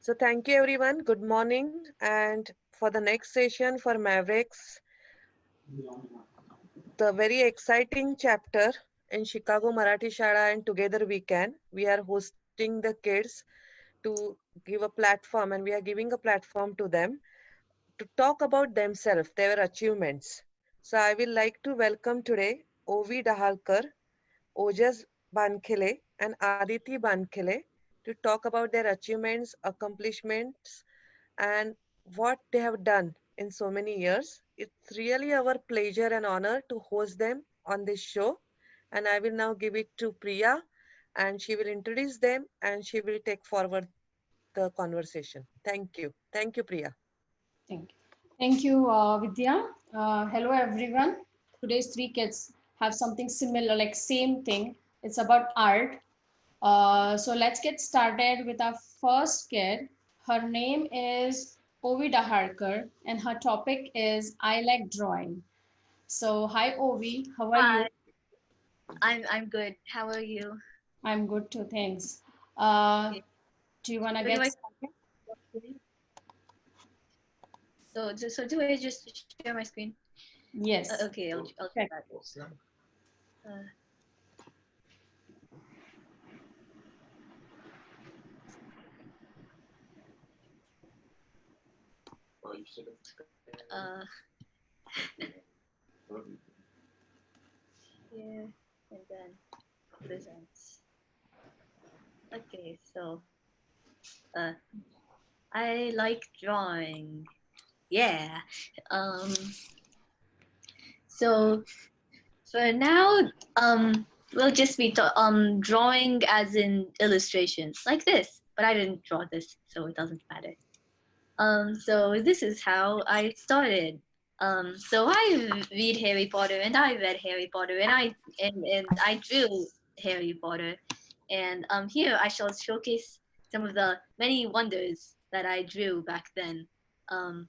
So thank you everyone. Good morning. And for the next session for Mavericks, the very exciting chapter in Chicago Marathi Shala and Together We Can. We are hosting the kids to give a platform and we are giving a platform to them to talk about themselves, their achievements. So I will like to welcome today Ovee Dahalkar, Ojas Bankhele and Aditi Bankhele to talk about their achievements, accomplishments, and what they have done in so many years. It's really our pleasure and honor to host them on this show. And I will now give it to Priya, and she will introduce them and she will take forward the conversation. Thank you. Thank you, Priya. Thank you. Thank you, Vidya. Hello, everyone. Today's three kids have something similar, like same thing. It's about art. So let's get started with our first kid. Her name is Ovi Daharkar, and her topic is I like drawing. So hi, Ovi. How are Hi, you? I'm good. How are you? I'm good too. Thanks. Uh, Okay. do you wanna So do get I started? do I just share my screen? Yes. Okay, I'll do Okay. that. Uh, uh, here and then presents. Okay, so uh, I like drawing. Yeah. Um. So for now, we'll just be drawing as in illustrations like this. But I didn't draw this, so it doesn't matter. So this is how I started. So I read Harry Potter, and I read Harry Potter, and I drew Harry Potter, and here I shall showcase some of the many wonders that I drew back then. Um,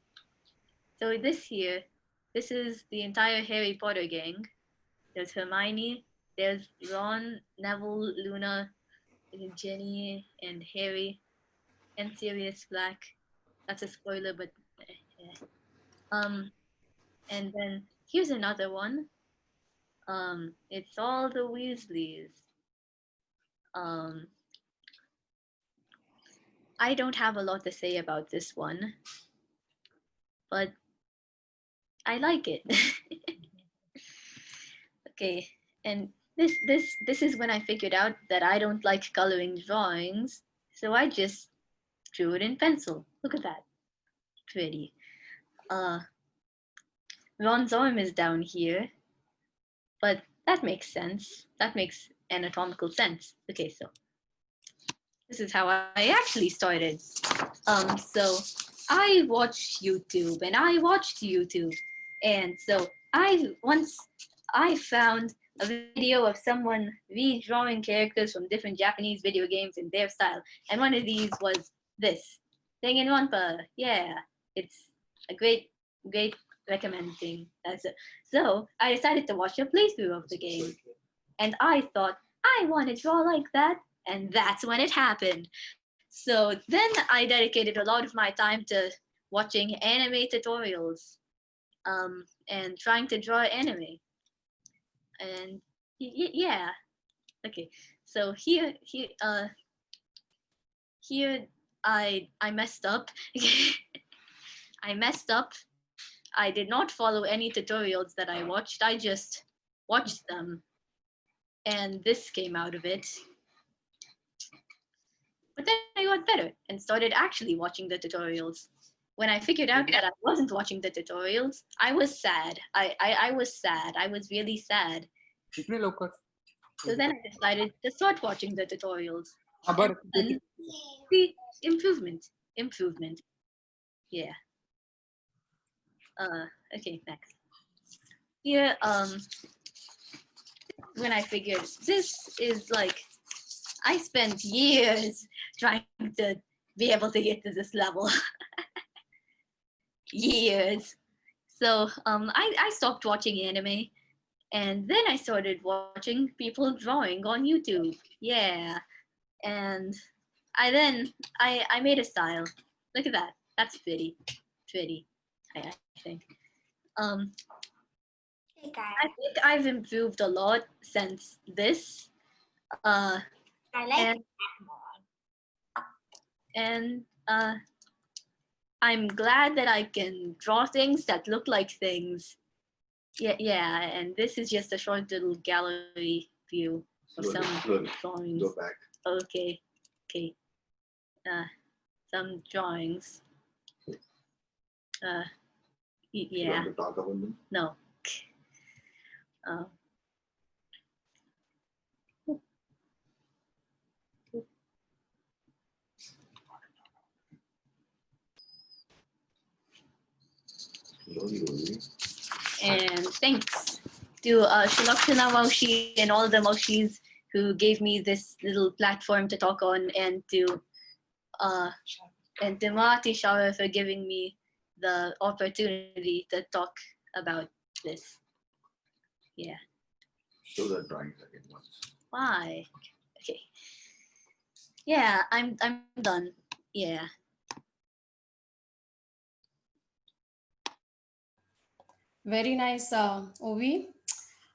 so this is the entire Harry Potter gang. There's Hermione, there's Ron, Neville, Luna, Jenny, and Harry, and Sirius Black. That's a spoiler, but yeah. Um, and then here's another one. It's all the Weasleys. Um, I don't have a lot to say about this one, but I like it. Okay, and this is when I figured out that I don't like coloring drawings, so I just drew it in pencil. Look at that, pretty. Uh, Ron's arm is down here, but that makes sense. That makes anatomical sense. Okay, so this is how I actually started. So I watched YouTube and I watched YouTube, and so I found a video of someone redrawing characters from different Japanese video games in their style, and one of these was this Danganronpa. Yeah, it's a great recommending. That's it. So I decided to watch a playthrough of the game, and I thought I want to draw like that, and that's when it happened. So then I dedicated a lot of my time to watching anime tutorials, and trying to draw anime. And yeah, okay. So here I messed up. I messed up. I did not follow any tutorials that I watched. I just watched them, and this came out of it. But then I got better and started actually watching the tutorials. When I figured out that I wasn't watching the tutorials, I was sad. I was sad. I was really sad. So then I decided to start watching the tutorials. And then see improvement. Yeah. Okay, next. Here, when I figured this is like, I spent years trying to be able to get to this level. Years. So I stopped watching anime, and then I started watching people drawing on YouTube. Yeah. And I made a style. Look at that. That's pretty. Pretty. I think. Um, I think I've improved a lot since this. I like and I'm glad that I can draw things that look like things. Yeah, and this is just a short little gallery view of some drawings. Go back. Okay. Some drawings. You Yeah. want to talk about them? No. Uh, and thanks to Shalakshana Maushi and all the Maushis who gave me this little platform to talk on, and to Mati Shara for giving me the opportunity to talk about this. Yeah. Show that drawing again once. Why? Okay. Yeah, I'm done. Yeah. Very nice, Ovee.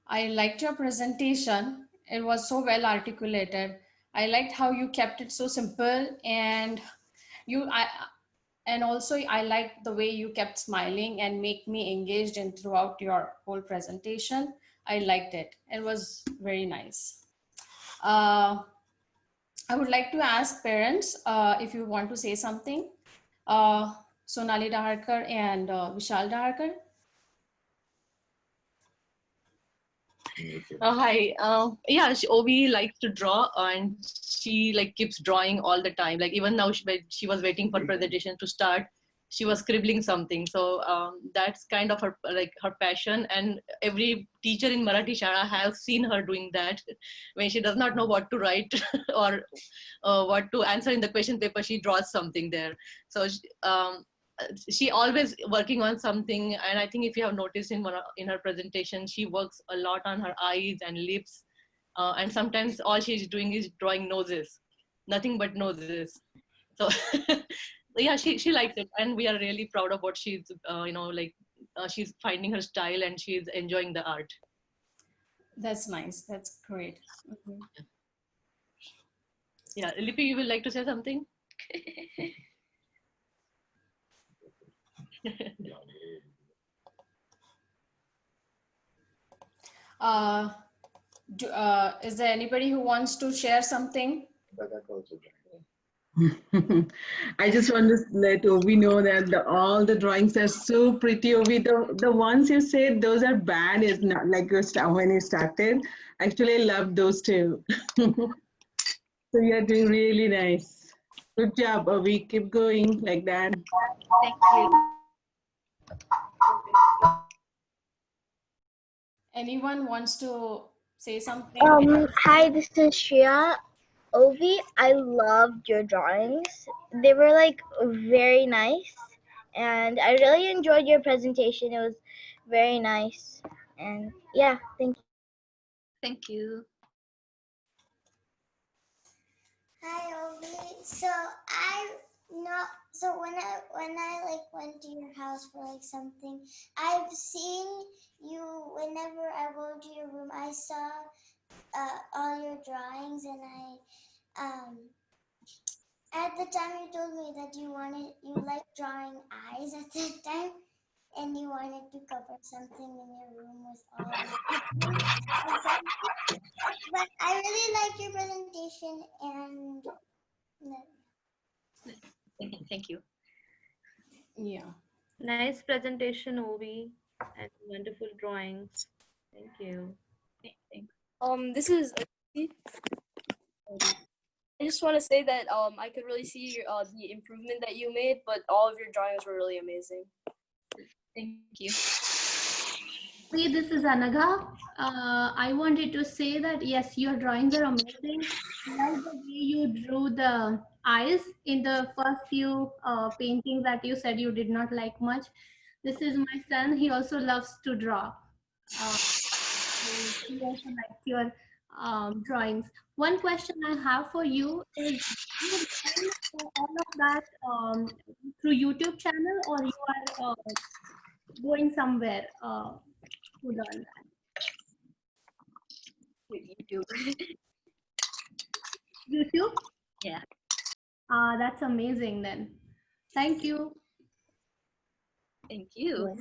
I liked your presentation. It was so well articulated. I liked how you kept it so simple, and also I liked the way you kept smiling and make me engaged in throughout your whole presentation. I liked it. It was very nice. I would like to ask parents if you want to say something. Sonali Dahalkar and Vishal Dahalkar. Hi. Yeah, Ovee likes to draw, and she like keeps drawing all the time. Like even now, when she was waiting for presentation to start, she was scribbling something. So that's kind of her passion. And every teacher in Marathi Shara has seen her doing that. When she does not know what to write or what to answer in the question paper, she draws something there. So she always working on something, and I think if you have noticed in her presentation, she works a lot on her eyes and lips, and sometimes all she's doing is drawing noses, nothing but noses. So yeah, she likes it, and we are really proud of what she's she's finding her style and she's enjoying the art. That's nice. That's great. Mm-hmm. Yeah, Lippy, you will like to say something? Is there anybody who wants to share something? I just want to let Ovee know that all the drawings are so pretty. Ovee, the ones you said those are bad is not like when you started. Actually, I love those too. So you're doing really nice. Good job, Ovee. Keep going like that. Thank you. Anyone wants to say something? Hi, this is Shreya. Ovee, I loved your drawings. They were like very nice, and I really enjoyed your presentation. It was very nice, and yeah, thank you. Thank you. Hi, Ovee. So when I like went to your house for like something, I've seen you. Whenever I go to your room, I saw all your drawings, and at the time you told me that you like drawing eyes at that time, and you wanted to cover something in your room with all your but I really liked your presentation, and Thank you. Yeah. Nice presentation, Ovee, and wonderful drawings. Thank you. Thanks. This is Aditi. I just want to say that I could really see the improvement that you made, but all of your drawings were really amazing. Thank you. Hey, this is Anaga. I wanted to say that yes, your drawings are amazing. I like the way you drew the eyes in the first few paintings that you said you did not like much. This is my son. He also loves to draw. He also likes your drawings. One question I have for you is, you learn all of that through YouTube channel, or you are going somewhere to learn that? With YouTube. YouTube? Yeah. That's amazing then. Thank you. Thank you.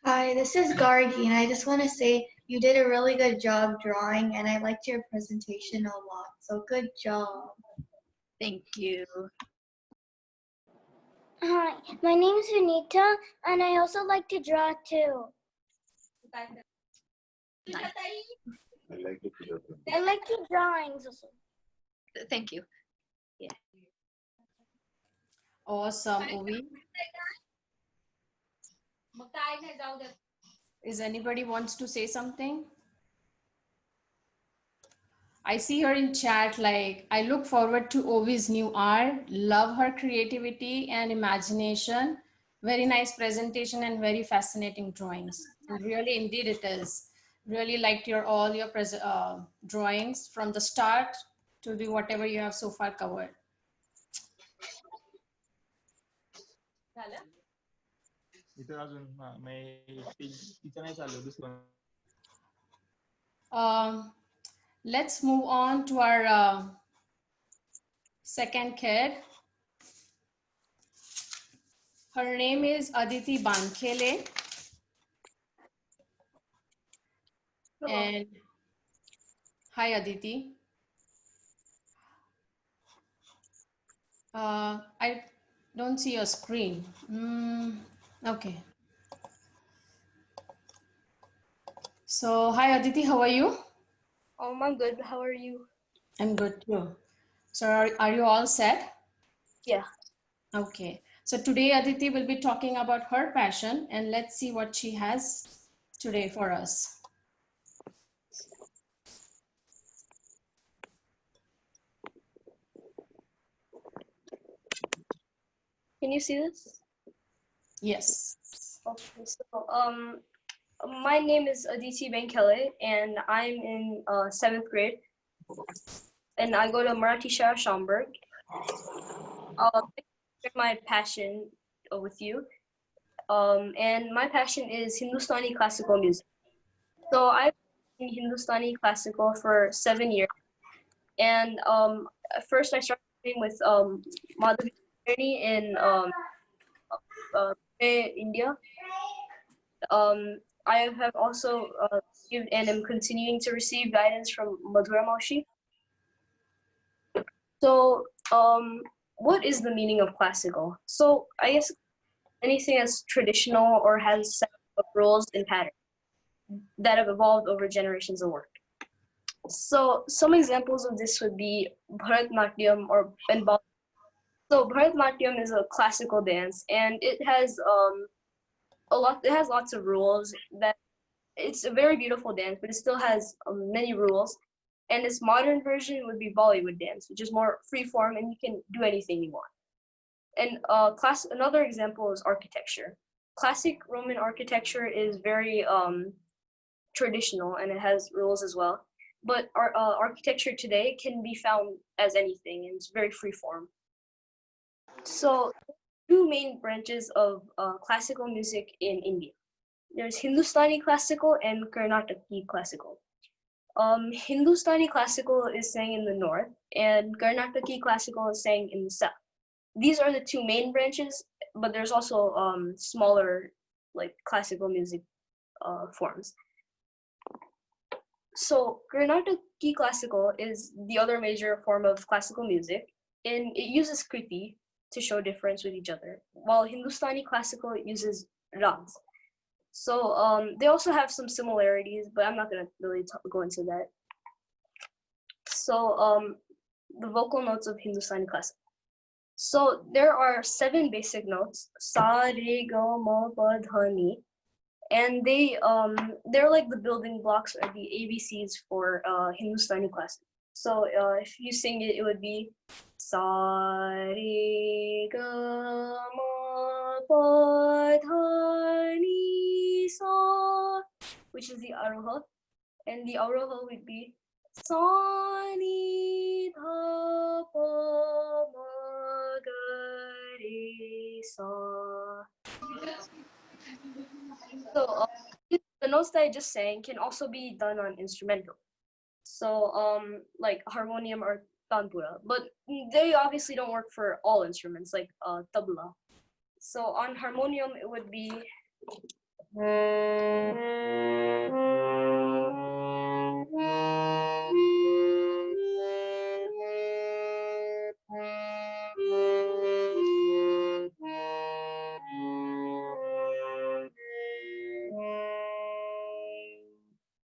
Hi, this is Gargi, and I just want to say you did a really good job drawing, and I liked your presentation a lot. So good job. Thank you. Hi, my name is Sunita, and I also like to draw too. Nice. I like it. I like your drawings also. Thank you. Yeah. Awesome, Ovee. Is anybody wants to say something? I see her in chat, like, I look forward to Ovi's new art, love her creativity and imagination. Very nice presentation and very fascinating drawings. And really, indeed it is. Really liked all your drawings from the start to the whatever you have so far covered. Let's move on to our second kid. Her name is Aditi Bankhele. And hi, Aditi. I don't see your screen. Okay. So, hi, Aditi, how are you? I'm good. How are you? I'm good too. So, are you all set? Yeah. Okay. So, today Aditi will be talking about her passion, and let's see what she has today for us. Can you see this? Yes. Okay. So, my name is Aditi Bankhele, and I'm in 7th grade, and I go to Marathi Shara Schaumburg. I share my passion with you, and my passion is Hindustani classical music. So I've been in Hindustani classical for 7 years, and first I started playing with Madhavi in India. I have also received and am continuing to receive guidance from Madhura Maushi. So, what is the meaning of classical? So, I guess anything that's traditional or has set of rules and patterns that have evolved over generations of work. So, some examples of this would be Bharatnatyam or Bengal. So, Bharatnatyam is a classical dance, and it has It has lots of rules. That it's a very beautiful dance, but it still has many rules. And its modern version would be Bollywood dance, which is more freeform and you can do anything you want. And another example is architecture. Classic Roman architecture is very traditional and it has rules as well. But our architecture today can be found as anything, and it's very freeform. So, two main branches of classical music in India. There's Hindustani classical and Karnataki classical. Hindustani classical is sang in the north, and Karnataki classical is sang in the south. These are the two main branches, but there's also smaller, like classical music forms. So Karnataki classical is the other major form of classical music, and it uses kriti to show difference with each other, while Hindustani classical uses rags. So they also have some similarities, but I'm not going to really go into that. So the vocal notes of Hindustani classical. So there are 7 basic notes: sa, re, ga, ma, pa, dha, ni, and they're like the building blocks or the ABCs for Hindustani classical. So if you sing it, it would be sa, re, ga, ma, pa, dha, ni, sa, which is the aroha, and the aroha would be sa, ni, sa. So the notes that I just sang can also be done on instrumental. So like harmonium or tanpura, but they obviously don't work for all instruments like tabla. So on harmonium it would be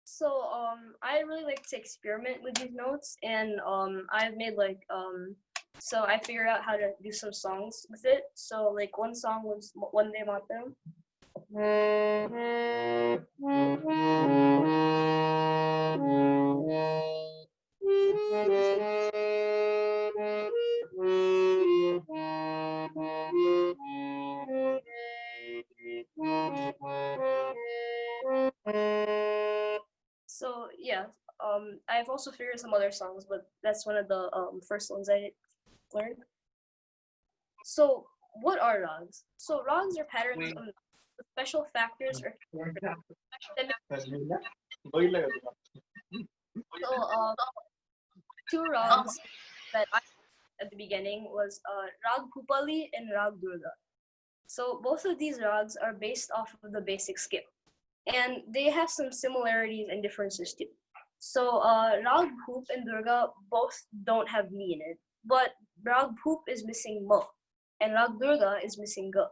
so I really like to experiment with these notes, and I've made like so I figured out how to do some songs with it. So like one song was One Day Mataram. So yeah, I've also figured some other songs, but that's one of the first ones I learned. So what are rags? So rags are patterns of special factors or so two rags that I at the beginning was Rag Bhupali and Rag Durga. So both of these rags are based off of the basic scale, and they have some similarities and differences too. So Rag Bhup and Durga both don't have mi in it, but Rag Bhup is missing ma, and Rag Durga is missing ga.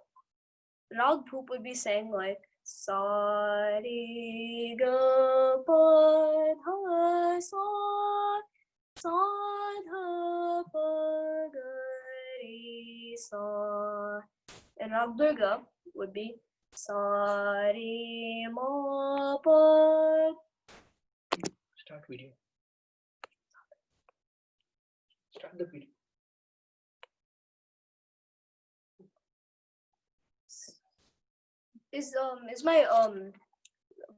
Rag Bhup would be saying like sa re ga pa dha sa dha pa ga re sa, and Rag Durga would be sa re ma pa. Start video. Start the video. Is my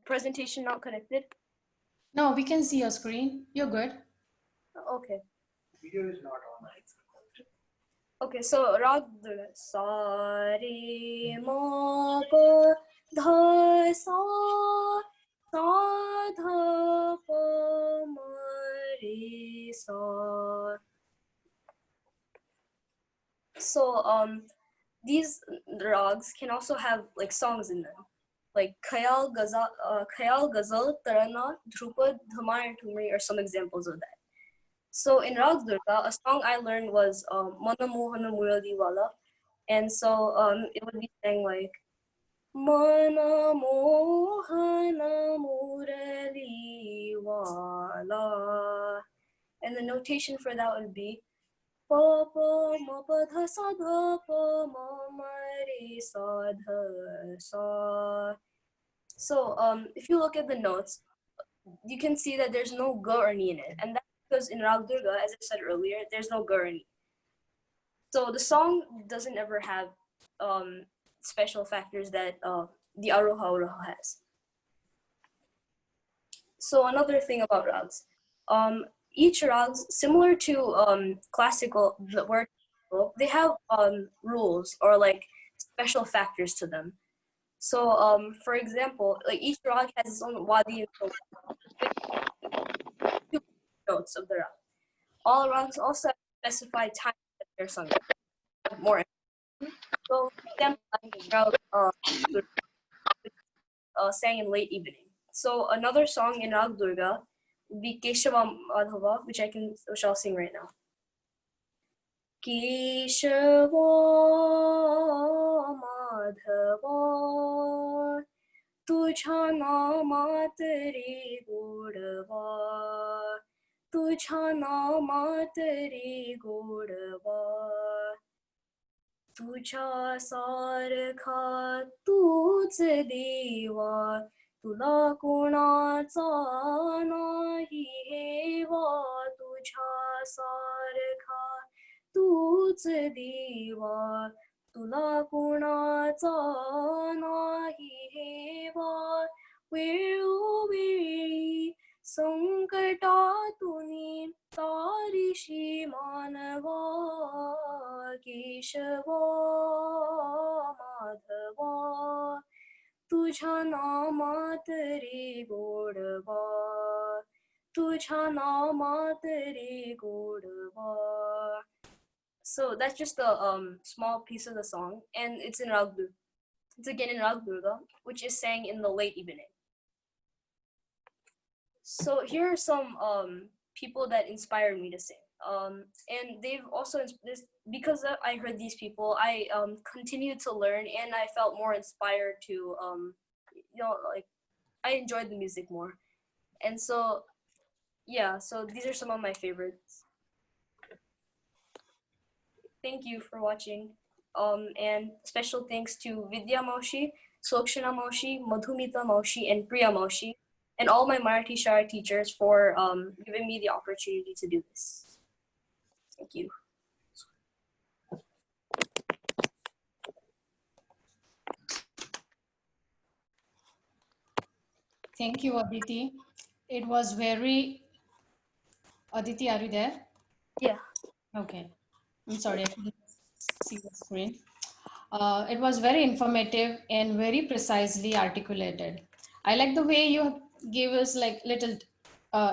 presentation not connected? No, we can see your screen. You're good. Okay. Video is not on. Okay, so Rag Durga sa re ma pa dha sa dha pa ma re sa. So these rags can also have like songs in them, like Khayal Ghazal, Tarana, Dhrupad, Dhamar, and Thumri are some examples of that. So in Rag Durga, a song I learned was Mana Mohana Murali Wala, and so it would be saying like Mana Mohana Murali Wala, and the notation for that would be pa pa ma pa dha sa dha pa ma ma re sa dha sa. So if you look at the notes, you can see that there's no ga or ni in it, and that's because in Rag Durga, as I said earlier, there's no ga or ni. So the song doesn't ever have special factors that the Aroha Aroha has. So another thing about rags, each rags, similar to classical, the word, they have rules or like special factors to them. So for example, like each rag has its own wadi and notes of the rag. All rags also have specified time that they're sung. More. So for example, rag sang in late evening. So another song in Rag Durga would be Keshava Madhava, which I'll sing right now. Keshava Madhava Tujha namat re godava Tujha namat re godava Tujha sarkha tuj deva तुला कोणाचा नाही हेवा तुझ्या सारखा तूच देवा तुला कोणाचा नाही हेवा वेळोवेळी संकटातुनी तारिशी मानवा केशवा माधवा तुझा नामात रे गोडवा तुझा नामात रे गोडवा. So that's just a small piece of the song, and it's in Ragdu. It's again in Ragdurga, which is sang in the late evening. So here are some people that inspired me to sing. And they've also this because I heard these people, I continued to learn, and I felt more inspired to like I enjoyed the music more. And so yeah, so these are some of my favorites. Thank you for watching. And special thanks to Vidya Maushi, Sokshana Maushi, Madhumita Maushi, and Priya Maushi, and all my Marathi Shara teachers for giving me the opportunity to do this. Thank you. Thank you, Aditi. It was very... Aditi, are you there? Yeah. Okay. I'm sorry, I couldn't see the screen. It was very informative and very precisely articulated. I like the way you gave us like little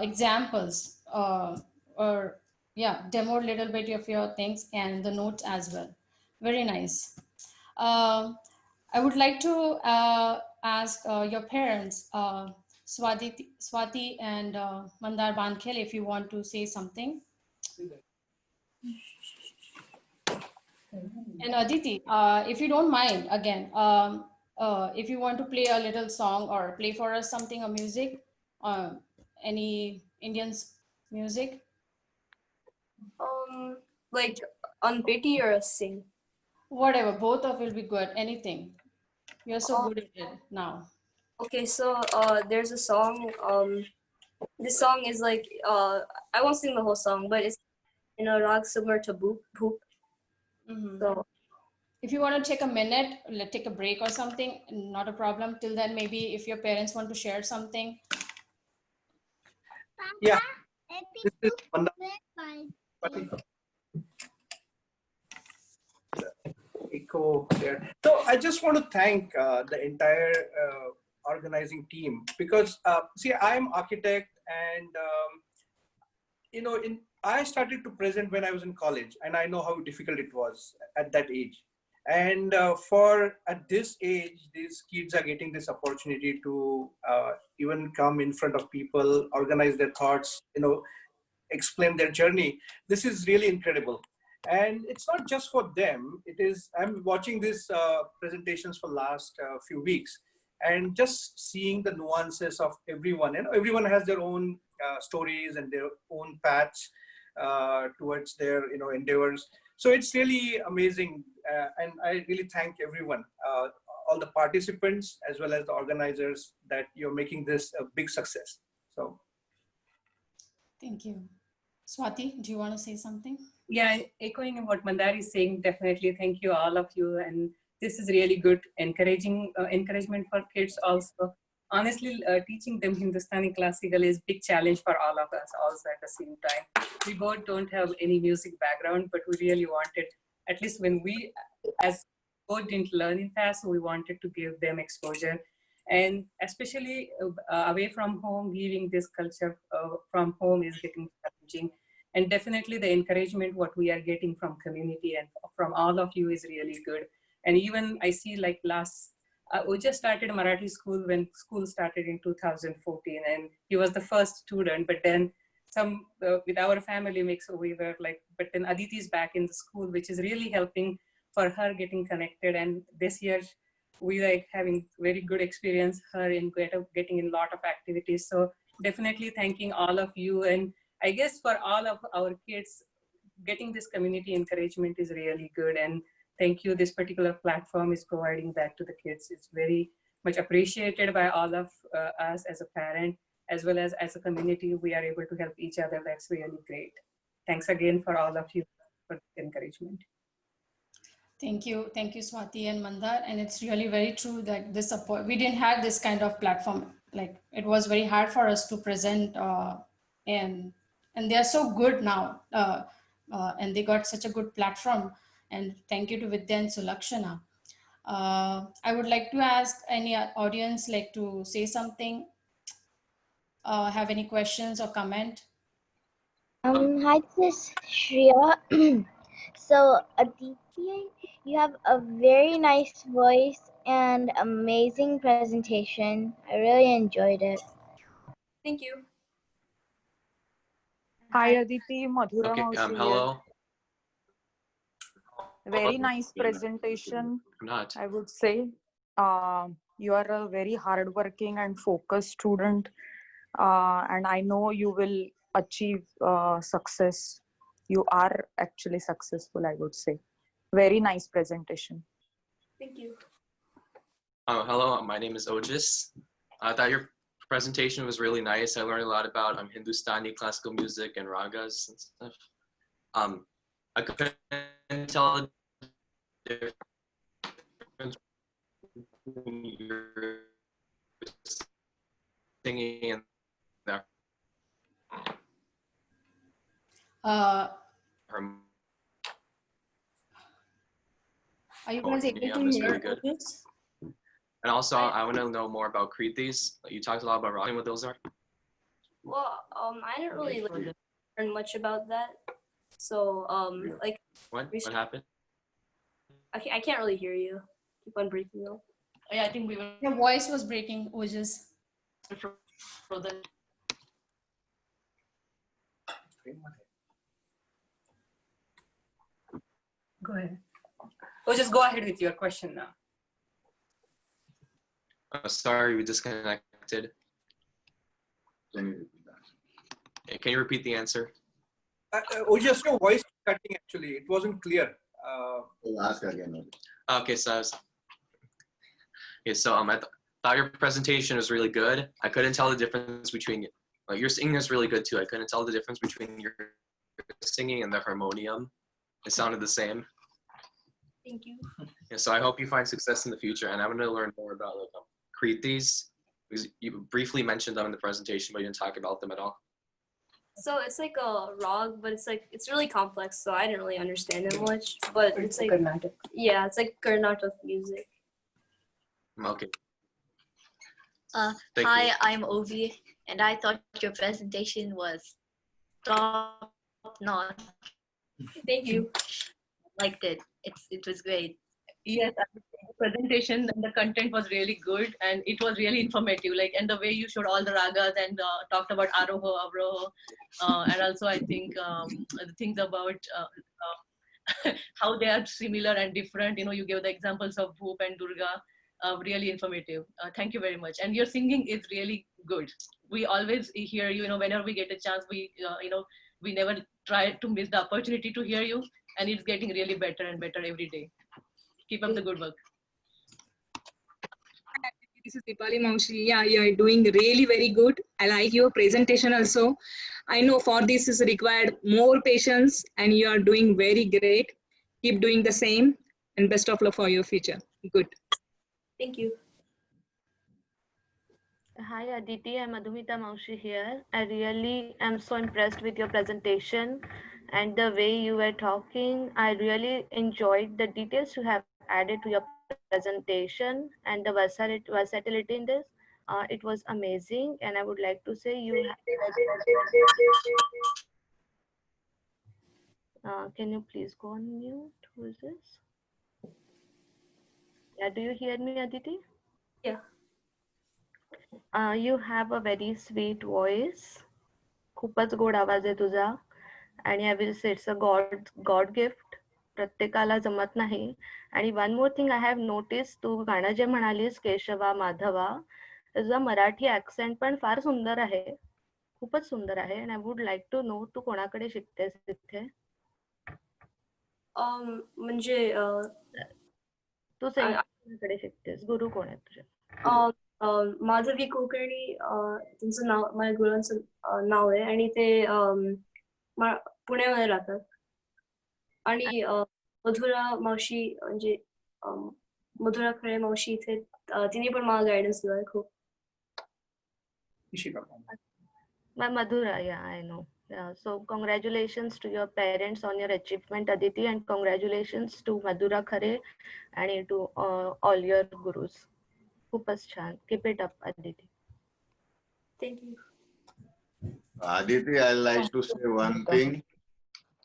examples or yeah, demoed a little bit of your things and the notes as well. Very nice. I would like to ask your parents, Swati and Mandar Bankhele, if you want to say something. And Aditi, if you don't mind, again, if you want to play a little song or play for us something, or music, any Indian music? Like on Betty or a sing? Whatever, both of will be good, anything. You're so good at it now. Okay, so there's a song, this song is like, I won't sing the whole song, but it's in a rag similar to Boop Boop. Mm-hmm. So if you want to take a minute, let's take a break or something, not a problem. Till then, maybe if your parents want to share something. Yeah. This is echo there. So I just want to thank the entire organizing team because see, I'm architect and you know, I started to present when I was in college, and I know how difficult it was at that age. And for at this age, these kids are getting this opportunity to even come in front of people, organize their thoughts, you know, explain their journey. This is really incredible. And it's not just for them. It is, I'm watching these presentations for last few weeks and just seeing the nuances of everyone. And everyone has their own stories and their own paths towards their, you know, endeavors. So it's really amazing. And I really thank everyone, all the participants, as well as the organizers, that you're making this a big success. So. Thank you. Swati, do you want to say something? Yeah, echoing what Mandar is saying, definitely thank you, all of you. And this is really good encouragement for kids also. Honestly, teaching them Hindustani classical is big challenge for all of us also at the same time. We both don't have any music background, but we really wanted, at least when we, as both didn't learn in class, so we wanted to give them exposure. And especially away from home, giving this culture from home is getting challenging. And definitely the encouragement what we are getting from community and from all of you is really good. And even I see like Ojas started Marathi school when school started in 2014, and he was the first student, but then some with our family mix, so we were like, but then Aditi is back in the school, which is really helping for her getting connected. And this year we like having very good experience her in getting in a lot of activities. So definitely thanking all of you. And I guess for all of our kids, getting this community encouragement is really good. And thank you. This particular platform is providing that to the kids. It's very much appreciated by all of us as a parent, as well as a community. We are able to help each other. That's really great. Thanks again for all of you for the encouragement. Thank you, Swati and Mandar. And it's really very true that this support, we didn't have this kind of platform. Like it was very hard for us to present, and they are so good now, and they got such a good platform. And thank you to Vidya and Sulakshana. I would like to ask any audience like to say something, have any questions or comment. Hi, this is Shreya. So, Aditi, you have a very nice voice and amazing presentation. I really enjoyed it. Thank you. Hi Aditi, Madhura Okay, Maushi here. hello. Very nice presentation, I'm not. I would say. You are a very hardworking and focused student, and I know you will achieve success. You are actually successful, I would say. Very nice presentation. Thank you. Hello, my name is Ojas. I thought your presentation was really nice. I learned a lot about Hindustani classical music and ragas and stuff. I couldn't tell the difference between your singing and the Are you guys able to harmonium is hear really good. this? And also, I want to know more about Kritis. You talked a lot about raga. What those are? Well, I didn't really learn much about that. So, like, What happened? I can't really hear you. Keep on breaking though. Yeah, I think your voice was breaking, Ojas. Go ahead. Oh, just go ahead with your question now. Sorry, we disconnected. Can you repeat the answer? Just your voice cutting actually. It wasn't clear. I'll ask again. Okay, so I thought your presentation was really good. I couldn't tell the difference between, like, your singing is really good too. I couldn't tell the difference between your singing and the harmonium. It sounded the same. Thank you. Yeah, so I hope you find success in the future. And I'm going to learn more about Kritis, because you briefly mentioned them in the presentation, but you didn't talk about them at all. So it's like a rag, but it's really complex. So I didn't really understand it much. But it's like Carnatic. Yeah, it's like Carnatic music. Okay. Hi, I'm Ovee, and I thought your presentation was top notch. Thank you. Liked it. It was great. Yes, I would say the presentation and the content was really good, and it was really informative. Like, and the way you showed all the ragas and talked about Aroha, Avroha, and also I think the things about how they are similar and different. You know, you gave the examples of Bhoop and Durga. Really informative. Thank you very much. And your singing is really good. We always hear you. You know, whenever we get a chance, we we never try to miss the opportunity to hear you, and it's getting really better and better every day. Keep up the good work. This is Dipali Maushi. Yeah, you're doing really very good. I like your presentation also. I know for this is required more patience and you are doing very great. Keep doing the same and best of luck for your future. Good. Thank you. Hi Aditi, I'm Madhumita Maushi here. I really am so impressed with your presentation and the way you were talking. I really enjoyed the details you have added to your presentation and the versatility in this. It was amazing, and I would like to say you can you please go on mute? Who is this? Yeah, do you hear me, Aditi? Yeah. You have a very sweet voice. खूपच गोड आवाज आहे तुझा आणि I will say it's a God gift. प्रत्येकाला जमत नाही. आणि one more thing I have notice, तू गाणं जे म्हणालीस केशवा माधवा, तुझा मराठी ऍक्सेंट पण फार सुंदर आहे, खूपच सुंदर आहे. आणि I would like to know तू कोणाकडे शिकतेस तिथे? म्हणजे तू कोणाकडे शिकतेस? गुरु कोण आहेत तुझे? माधवी कुलकर्णी त्यांचं नाव, माझ्या गुरुंचं नाव आहे आणि ते पुण्यामध्ये राहतात. आणि मधुरा मावशी म्हणजे मधुरा खळे मावशी इथे तिने पण मला गायडन्स दिलाय खूप. Madhura, yeah, I know. Yeah, so congratulations to your parents on your achievement, Aditi, and congratulations to Madhura Khare and to all your gurus. खूपच छान. Keep it up, Aditi. Thank you. Aditi, I like to say one thing.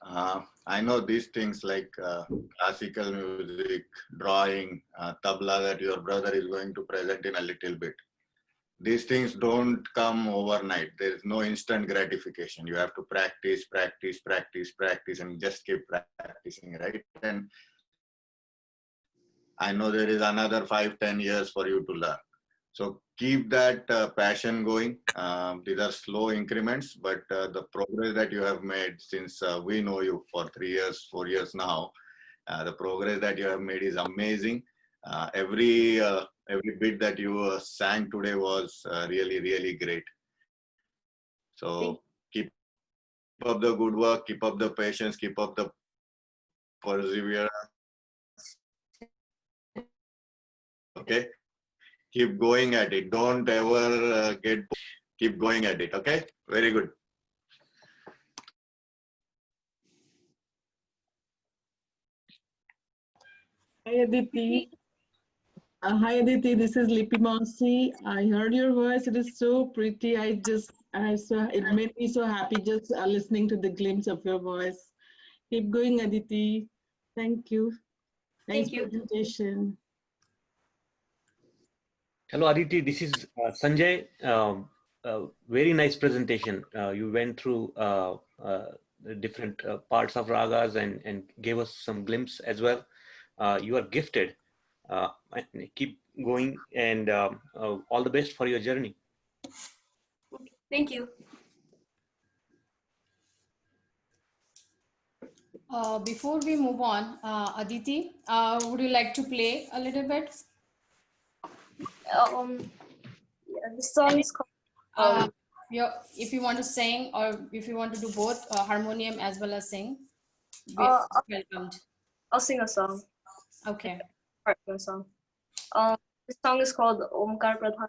I know these things like classical music, drawing, tabla that your brother is going to present in a little bit. These things don't come overnight. There is no instant gratification. You have to practice, practice, practice, practice, and just keep practicing, right? And I know there is another 5-10 years for you to learn. So keep that passion going. These are slow increments, but the progress that you have made since we know you for 3 years, 4 years now, the progress that you have made is amazing. Every bit that you sang today was really, really great. So keep up the good work, keep up the patience, keep up the perseverance. Okay, keep going at it. Don't ever keep going at it. Okay, very good. Hi Aditi. Hi Aditi, this is Lippy Mausi. I heard your voice. It is so pretty. It made me so happy just listening to the glimpse of your voice. Keep going, Aditi. Thank you. Nice Thank you. presentation. Hello, Aditi. This is Sanjay. Very nice presentation. You went through the different parts of ragas and gave us some glimpse as well. You are gifted. Keep going and all the best for your journey. Thank you. Before we move on, Aditi, would you like to play a little bit? Yeah, the song is called. If you want to sing or if you want to do both, harmonium as well as sing, welcomed. I'll sing a song. Okay. Part of a song. The song is called Omkar Pradhan.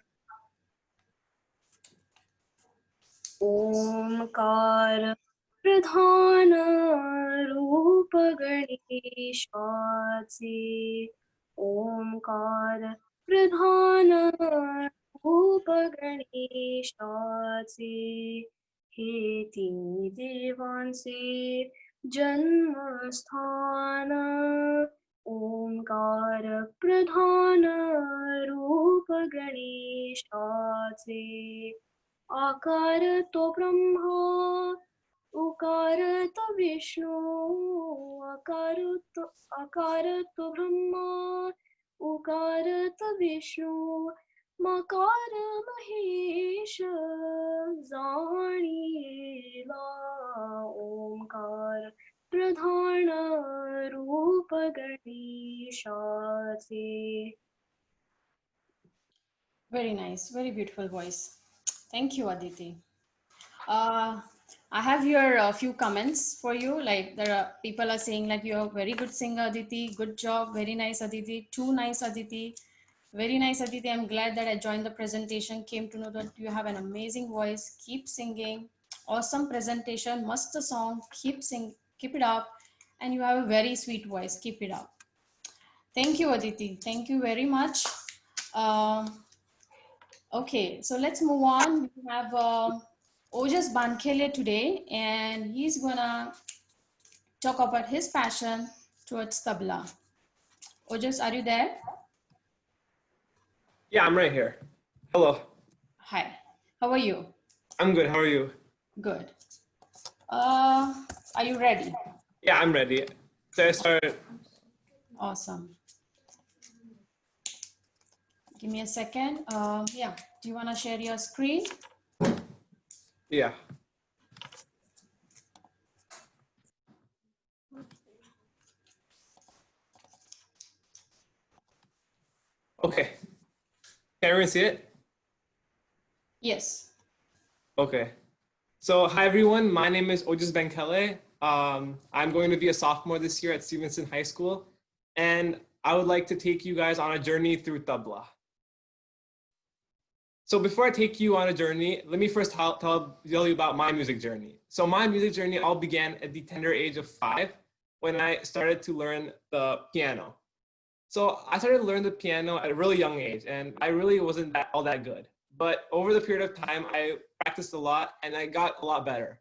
Omkar Pradhan Roop Ganeshachi. Omkar Pradhan Roop Ganeshachi. हे तिन्ही देवांचे जन्मस्थान ओंकार प्रधान रूप गणेशाचे आकार तो ब्रह्मा उकार तो विष्णु आकार तो ब्रह्मा उकार तो विष्णु मकार महेश जाणीला ओंकार प्रधान रूप गणेशाचे. Very nice, very beautiful voice. Thank you, Aditi. I have here a few comments for you. Like there are people are saying like you're a very good singer, Aditi. Good job, very nice, Aditi. Too nice, Aditi. Very nice, Aditi. I'm glad that I joined the presentation. Came to know that you have an amazing voice. Keep singing. Awesome presentation. Must a song. Keep it up. And you have a very sweet voice. Keep it up. Thank you, Aditi. Thank you very much. Okay, so let's move on. We have Ojas Bankhele today, and he's gonna talk about his passion towards tabla. Ojas, are you there? Yeah, I'm right here. Hello. Hi, how are you? I'm good. How are you? Good. Are you ready? Yeah, I'm ready. So I start. Awesome. Give me a second. Yeah, do you want to share your screen? Yeah. Okay. Can everyone see it? Yes. Okay. So hi everyone, my name is Ojas Bankhele. I'm going to be a sophomore this year at Stevenson High School, and I would like to take you guys on a journey through tabla. So before I take you on a journey, let me first tell you about my music journey. So my music journey all began at the tender age of 5 when I started to learn the piano. So I started to learn the piano at a really young age, and I really wasn't all that good. But over the period of time, I practiced a lot, and I got a lot better.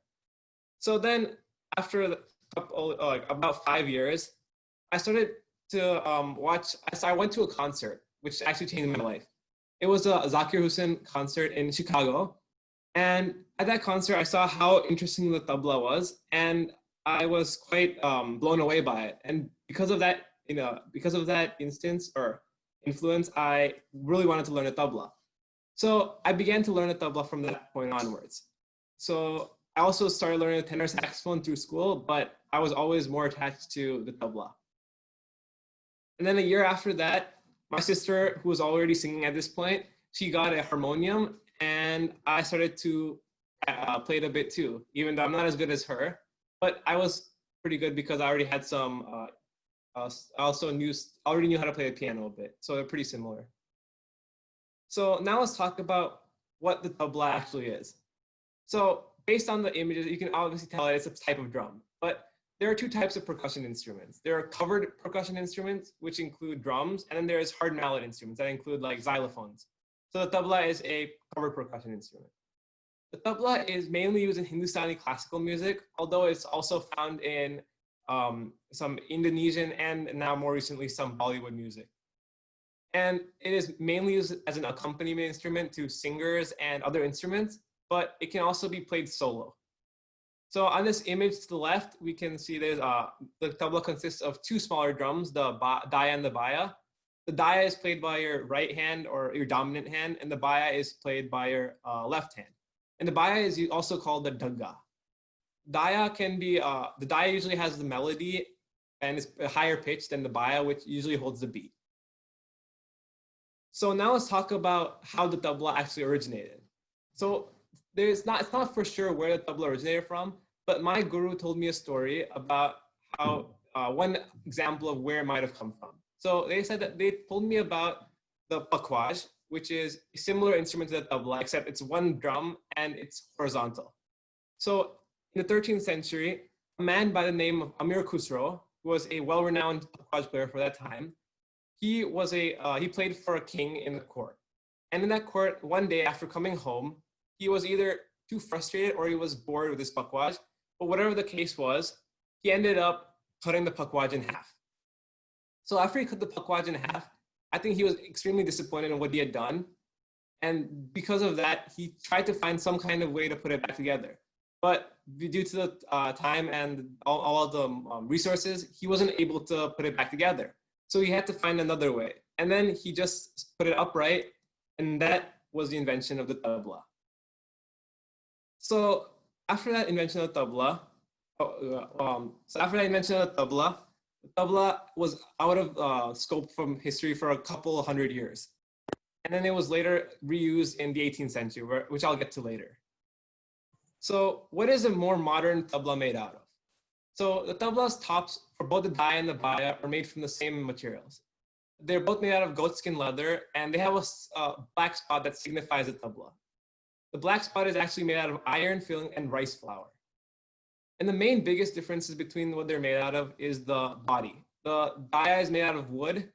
So then, after about 5 years, I started to watch. I went to a concert, which actually changed my life. It was a Zakir Hussain concert in Chicago, and at that concert, I saw how interesting the tabla was, and I was quite blown away by it. And because of that, because of that instance or influence, I really wanted to learn a tabla. So I began to learn a tabla from that point onwards. So I also started learning the tenor saxophone through school, but I was always more attached to the tabla. And then a year after that, my sister, who was already singing at this point, she got a harmonium, and I started to play it a bit too, even though I'm not as good as her. But I was pretty good because I already had some. I already knew how to play the piano a bit, so they're pretty similar. So now let's talk about what the tabla actually is. So based on the images, you can obviously tell that it's a type of drum, but there are two types of percussion instruments. There are covered percussion instruments, which include drums, and then there's hard mallet instruments that include like xylophones. So the tabla is a covered percussion instrument. The tabla is mainly used in Hindustani classical music, although it's also found in some Indonesian and now more recently some Bollywood music. And it is mainly used as an accompaniment instrument to singers and other instruments, but it can also be played solo. So on this image to the left, we can see there's the tabla consists of two smaller drums, the daya and the baya. The daya is played by your right hand or your dominant hand, and the baya is played by your left hand. And the baya is also called the dagga. Daya can be, the daya usually has the melody and is a higher pitch than the baya, which usually holds the beat. So now let's talk about how the tabla actually originated. So it's not for sure where the tabla originated from, but my guru told me a story about how one example of where it might have come from. So they said that they told me about the pakwaj, which is a similar instrument to the tabla, except it's one drum and it's horizontal. So in the 13th century, a man by the name of Amir Khusro, who was a well-renowned pakwaj player for that time, he played for a king in the court. And in that court, one day after coming home, he was either too frustrated or he was bored with his pakwaj, but whatever the case was, he ended up cutting the pakwaj in half. So after he cut the pakwaj in half, I think he was extremely disappointed in what he had done. And because of that, he tried to find some kind of way to put it back together. But due to the time and all the resources, he wasn't able to put it back together. So he had to find another way. And then he just put it upright, and that was the invention of the tabla. So after that invention of the tabla, the tabla was out of scope from history for a couple hundred years. And then it was later reused in the 18th century, which I'll get to later. So what is a more modern tabla made out of? So the tabla's tops for both the daya and the baya are made from the same materials. They're both made out of goatskin leather, and they have a black spot that signifies the tabla. The black spot is actually made out of iron filling and rice flour. And the main biggest differences between what they're made out of is the body. The daya is made out of wood,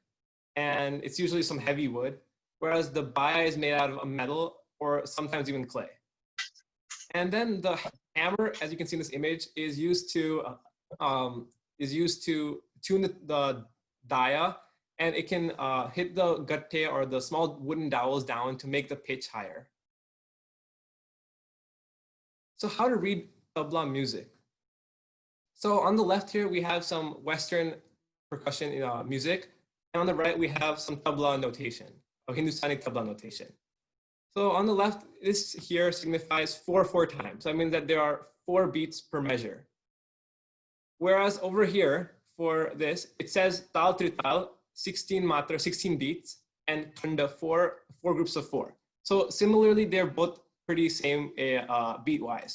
and it's usually some heavy wood, whereas the baya is made out of a metal or sometimes even clay. And then the hammer, as you can see in this image, is used to tune the daya, and it can hit the gatte or the small wooden dowels down to make the pitch higher. So how to read tabla music? So on the left here, we have some Western percussion music, and on the right, we have some tabla notation, or Hindustani tabla notation. So on the left, this here signifies 4/4 time. So that means that there are 4 beats per measure. Whereas over here, for this, it says tal trital, 16 matra, 16 beats, and khanda, 4 groups of 4. So similarly, they're both pretty same beat-wise.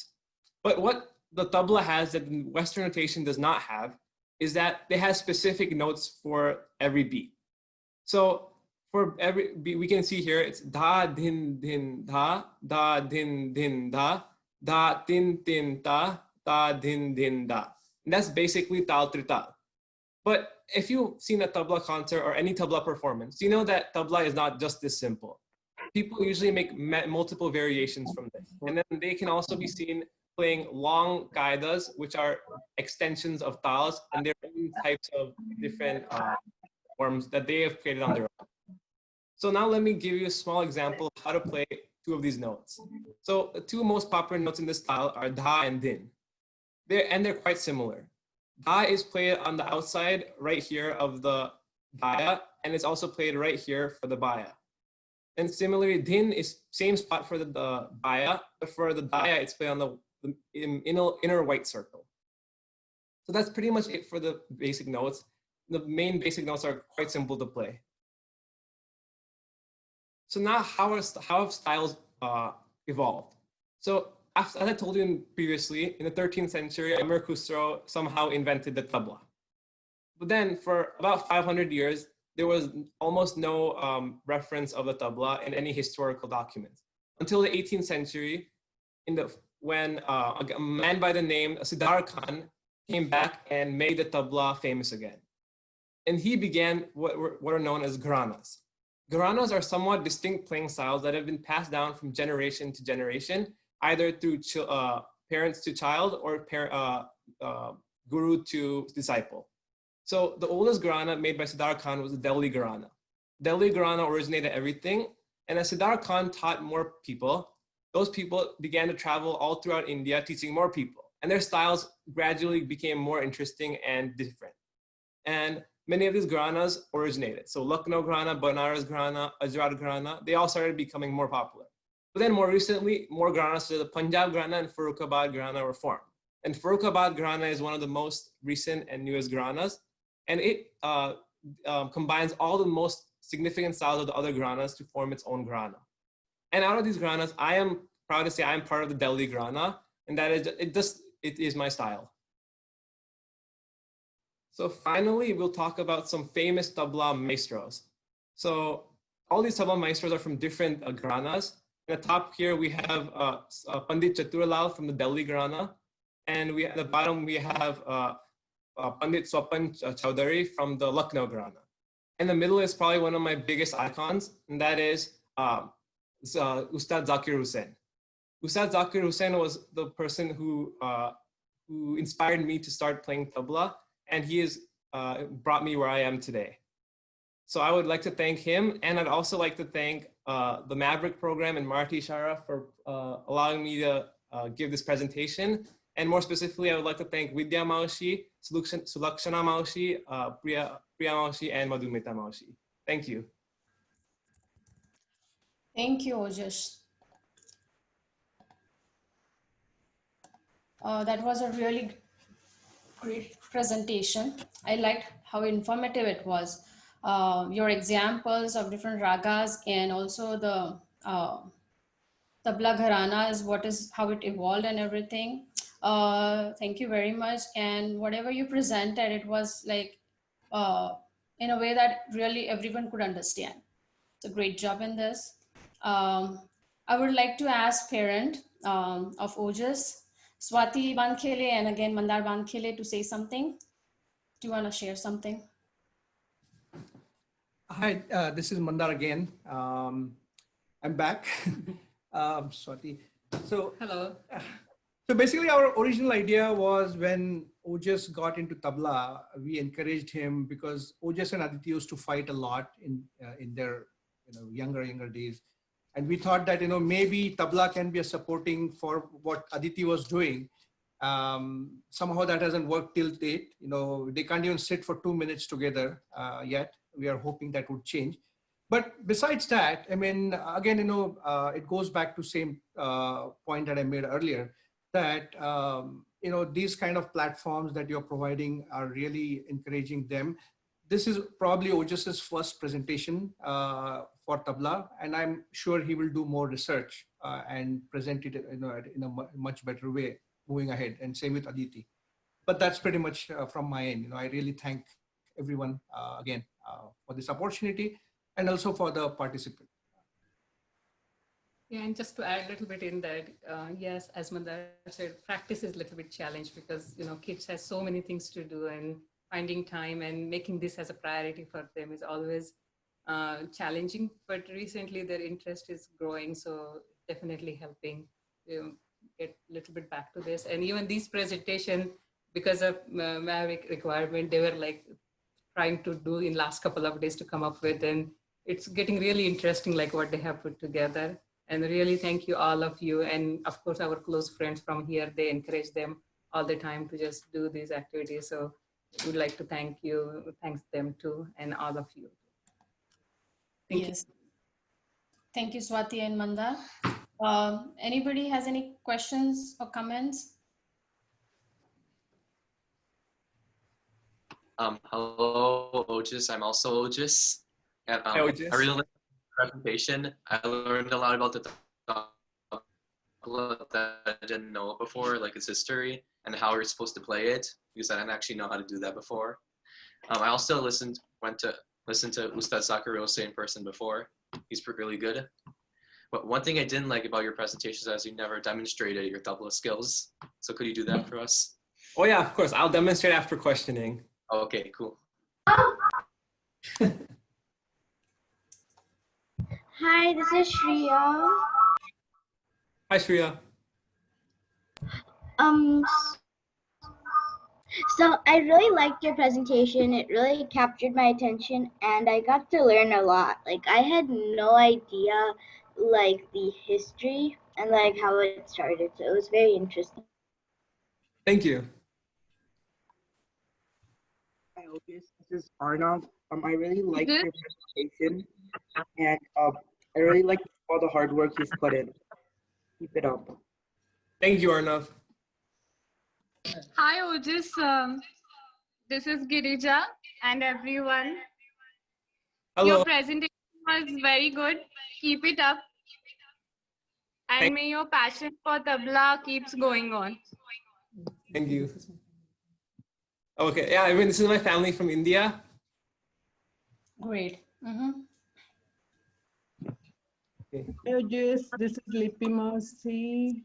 But what the tabla has that Western notation does not have is that they have specific notes for every beat. So For every, we can see here, it's da, din, din, da, din, din, da, tin, tin, da, din, din, da. And that's basically tal, tri, tal. But if you've seen a tabla concert or any tabla performance, you know that tabla is not just this simple. People usually make multiple variations from this. And then they can also be seen playing long kaidas, which are extensions of tals, and there are types of different forms that they have created on their own. So now let me give you a small example of how to play two of these notes. So the two most popular notes in this style are da and din. They're quite similar. Da is played on the outside right here of the baya, and it's also played right here for the baya. And similarly, din is same spot for the baya, but for the daya, it's played on the inner white circle. So that's pretty much it for the basic notes. The main basic notes are quite simple to play. So now how have styles evolved? So as I told you previously, in the 13th century, Amir Khusro somehow invented the tabla. But then for about 500 years, there was almost no reference of the tabla in any historical documents. Until the 18th century, when a man by the name Siddhar Khan came back and made the tabla famous again. And he began what are known as gharanas. Gharanas are somewhat distinct playing styles that have been passed down from generation to generation, either through parents to child or guru to disciple. So the oldest gharana made by Siddhar Khan was the Delhi gharana. Delhi gharana originated everything, and as Siddhar Khan taught more people, those people began to travel all throughout India teaching more people, and their styles gradually became more interesting and different. And many of these gharanas originated. So Lucknow gharana, Banaras gharana, Ajrat gharana, they all started becoming more popular. But then more recently, more gharanas, so the Punjab gharana and Farrukhabad gharana were formed. And Farrukhabad gharana is one of the most recent and newest gharanas. And it combines all the most significant styles of the other gharanas to form its own gharana. And out of these gharanas, I am proud to say I am part of the Delhi gharana, and that is, it is my style. So finally, we'll talk about some famous tabla maestros. So all these tabla maestros are from different gharanas. At the top here, we have Pandit Chaturlal from the Delhi gharana. And at the bottom, we have Pandit Swapan Chowdhury from the Lucknow gharana. In the middle is probably one of my biggest icons, and that is Ustad Zakir Hussain. Ustad Zakir Hussain was the person who inspired me to start playing tabla, and he has brought me where I am today. So I would like to thank him, and I'd also like to thank the Maverick program and Marathi Shara for allowing me to give this presentation. And more specifically, I would like to thank Vidya Maushi, Sulakshana Maushi, Priya Maushi, and Madhumita Maushi. Thank you. Thank you, Ojas. That was a really great presentation. I liked how informative it was. Your examples of different ragas and also the tabla gharana is how it evolved and everything. Thank you very much. And whatever you presented, it was like in a way that really everyone could understand. It's a great job in this. I would like to ask parent of Ojas, Swati Bankhele, and again Mandar Bankhele, to say something. Do you want to share something? Hi, this is Mandar again. I'm back. Swati. So hello. So basically, our original idea was when Ojas got into tabla, we encouraged him because Ojas and Aditi used to fight a lot in their younger days. And we thought that, maybe tabla can be a supporting for what Aditi was doing. Somehow that hasn't worked till date. They can't even sit for 2 minutes together yet. We are hoping that would change. But besides that, I mean, again, it goes back to same point that I made earlier, that, these kind of platforms that you're providing are really encouraging them. This is probably Ojas's first presentation for tabla, and I'm sure he will do more research and present it in a much better way moving ahead, and same with Aditi. But that's pretty much from my end. I really thank everyone again for this opportunity. and also for the participant. Yeah, and just to add a little bit in that, yes, as Mandar said, practice is a little bit challenged because kids have so many things to do, and finding time and making this as a priority for them is always challenging. But recently, their interest is growing, so definitely helping get a little bit back to this. And even these presentation, because of Maverick requirement, they were like trying to do in last couple of days to come up with, and it's getting really interesting, like what they have put together. And really thank you, all of you. And of course, our close friends from here, they encourage them all the time to just do these activities. So we'd like to thank you, thanks them too, and all of you. Thank you. Thank you, Swati and Manda. Anybody has any questions or comments? Hello, Ojas. I'm also Ojas. And, Hi, Ojas. I really liked the presentation. I learned a lot about the tabla that I didn't know before, like its history and how we're supposed to play it, because I didn't actually know how to do that before. I also went to listen to Ustad Zakarose in person before. He's really good. But one thing I didn't like about your presentations is you never demonstrated your tabla skills. So could you do that for us? Oh yeah, of course. I'll demonstrate after questioning. Okay, cool. Hi, this is Shreya. Hi, Shreya. So I really liked your presentation. It really captured my attention and I got to learn a lot. Like I had no idea like the history and like how it started. So it was very interesting. Thank you. Hi, Ojas. This is Arnav. I really liked your presentation, and I really like all the hard work you've put in. Keep it up. Thank you, Arnav. Hi, Ojas. This is Girija and everyone. Hello. Your presentation was very good. Keep it up. And may your passion for tabla keeps going on. Thank you. Okay, yeah, I mean, this is my family from India. Great. Okay. Hello, Jess. This is Lippy Mausi.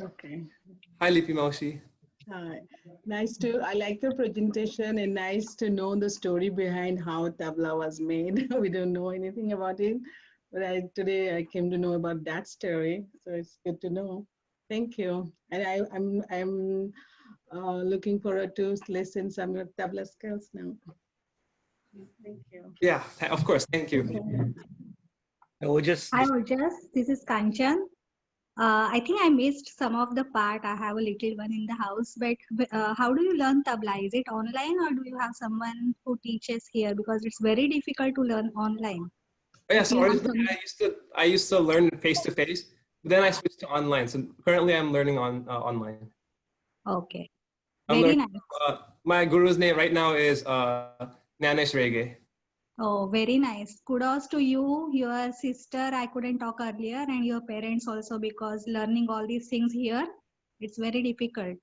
Okay. Hi, Lippy Mausi. Hi. I like your presentation and nice to know the story behind how tabla was made. We don't know anything about it, but today I came to know about that story. So it's good to know. Thank you. And I'm looking forward to listen some of your tabla skills now. Thank you. Yeah, of course. Thank you. Ojas. Hi, Ojas. This is Kanchan. I think I missed some of the part. I have a little one in the house, but how do you learn tabla? Is it online or do you have someone who teaches here? Because it's very difficult to learn online. Oh, yeah, so originally I used to learn face to face, but then I switched to online. So currently I'm learning online. Okay. I'm Very learning, nice. my guru's name right now is Nanesh Rege. Oh, very nice. Kudos to you, your sister. I couldn't talk earlier, and your parents also, because learning all these things here, it's very difficult.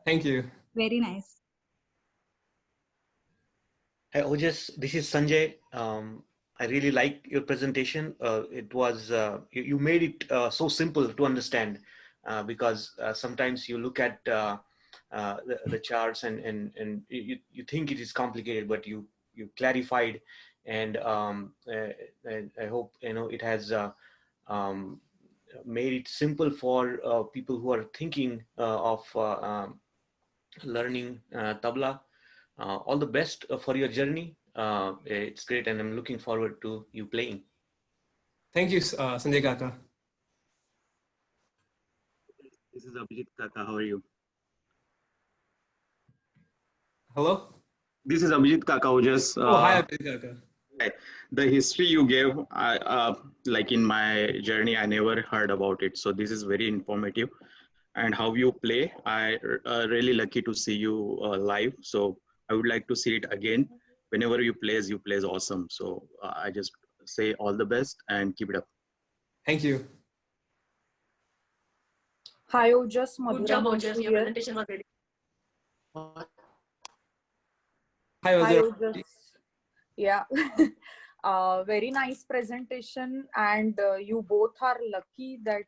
Thank you. Very nice. Hi, Ojas. This is Sanjay. I really like your presentation. It was you made it so simple to understand because sometimes you look at the charts and you think it is complicated, but you clarified, and I hope it has made it simple for people who are thinking of learning tabla. All the best for your journey. It's great, and I'm looking forward to you playing. Thank you, Sanjay Kaka. This is Abhijit Kaka. How are you? Hello? This is Abhijit Kaka. Ojas. Hi, Abhijit Kaka. The history you gave, like in my journey, I never heard about it. So this is very informative. And how you play, I really lucky to see you live. So I would like to see it again. Whenever you plays awesome. So I just say all the best and keep it up. Thank you. Hi, Ojas. Good job, Ojas. Your presentation was really. Hi, Hi, Ojas. Yeah. Very nice presentation, and you both are lucky that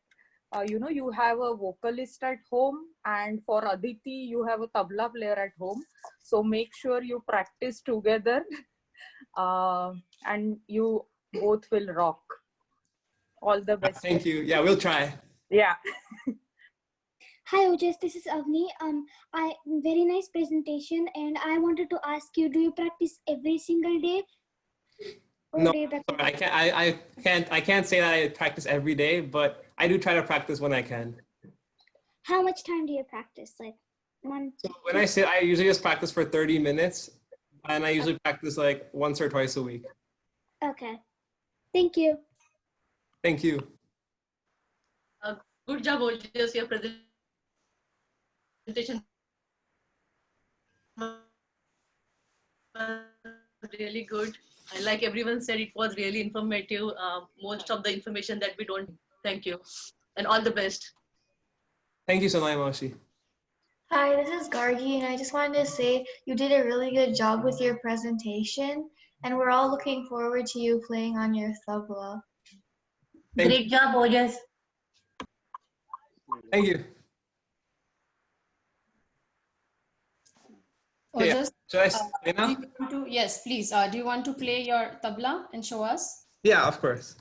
you have a vocalist at home, and for Aditi you have a tabla player at home. So make sure you practice together, and you both will rock. All the best. Thank you. Yeah, we'll try. Yeah. Hi Ojas, this is Avni. I very nice presentation, and I wanted to ask you: do you practice every single day? No, sorry, I can't say that I practice every day, but I do try to practice when I can. How much time do you practice? Like one. So when I sit, I usually just practice for 30 minutes, and I usually practice like once or twice a week. Okay. Thank you. Thank you. Good job, Ojas. Your presentation was really good. Like everyone said, it was really informative. Most of the information that we don't. Thank you, and all the best. Thank you, Sonali Moshi. Hi, this is Gargi, and I just wanted to say you did a really good job with your presentation, and we're all looking forward to you playing on your tabla. Great job, Ojas. Thank you. Ojas, should I say now? Yes, please. Do you want to play your tabla and show us? Yeah, of course.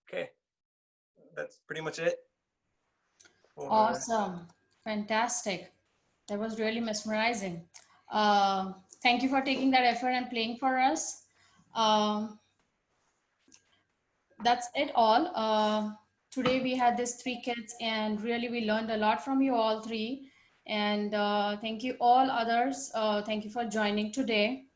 Okay, that's pretty much it. Awesome. Fantastic. That was really mesmerizing. Thank you for taking that effort and playing for us. That's it all. Today we had these 3 kids, and really we learned a lot from you all 3. And thank you all others. Thank you for joining today.